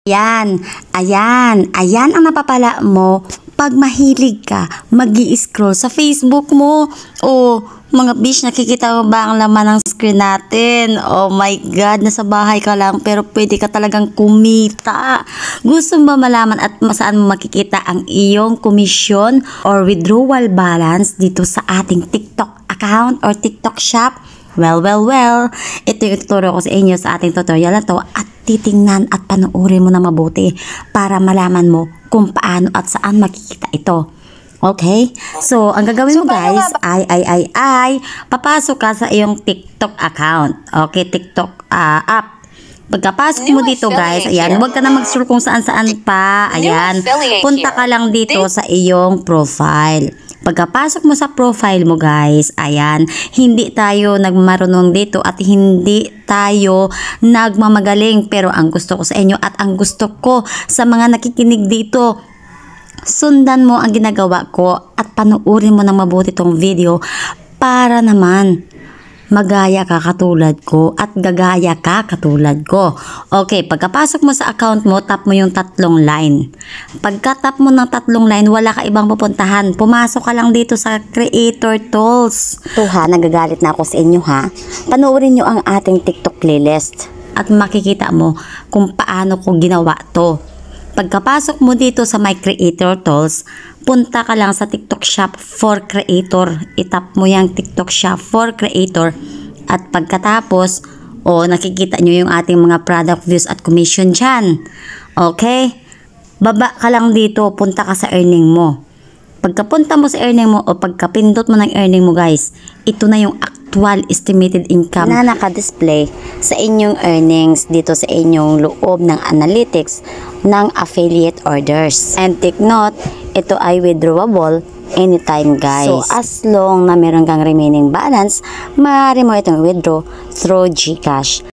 Ayan, ayan ang napapala mo pag mahilig ka mag-i-scroll sa Facebook mo. O, mga bish, nakikita mo ba ang laman ng screen natin? Oh my God, nasa bahay ka lang pero pwede ka talagang kumita. Gusto mo ba malaman at saan mo makikita ang iyong komisyon or withdrawal balance dito sa ating TikTok account or TikTok shop? Well, ito yung ituturo ko sa inyo sa ating tutorial na to at titingnan at panoorin mo na mabuti para malaman mo kung paano at saan makikita ito. Okay? So, ang gagawin mo guys ay papasok ka sa iyong TikTok account. Okay, TikTok app. Pagkapasok mo dito guys, ayan, huwag ka na mag-scroll kung saan-saan pa. Ayan, punta ka lang dito sa iyong profile. Pagkapasok mo sa profile mo guys, ayan, hindi tayo nagmarunong dito at hindi tayo nagmamagaling. Pero ang gusto ko sa inyo at ang gusto ko sa mga nakikinig dito, sundan mo ang ginagawa ko at panuorin mo ng mabuti tong video para naman magaya ka katulad ko at gagaya ka katulad ko. Okay, pagkapasok mo sa account mo, tap mo yung tatlong line. Pagka-tap mo ng tatlong line, wala ka ibang pupuntahan. Pumasok ka lang dito sa Creator Tools. Ito ha, nagagalit na ako sa inyo ha. Panoorin nyo ang ating TikTok playlist at makikita mo kung paano ko ginawa to. Pagkapasok mo dito sa My Creator Tools, punta ka lang sa TikTok Shop for Creator. Itap mo yung TikTok Shop for Creator. At pagkatapos, nakikita nyo yung ating mga product views at commission dyan. Okay? Baba ka lang dito, punta ka sa earning mo. Pagkapunta mo sa earning mo o pagkapindot mo ng earning mo guys, ito na yung actual estimated income na naka-display sa inyong earnings dito sa inyong loob ng analytics ng affiliate orders. And take note, ito ay withdrawable anytime guys. So as long na meron kang remaining balance, maaari mo itong withdraw through GCash.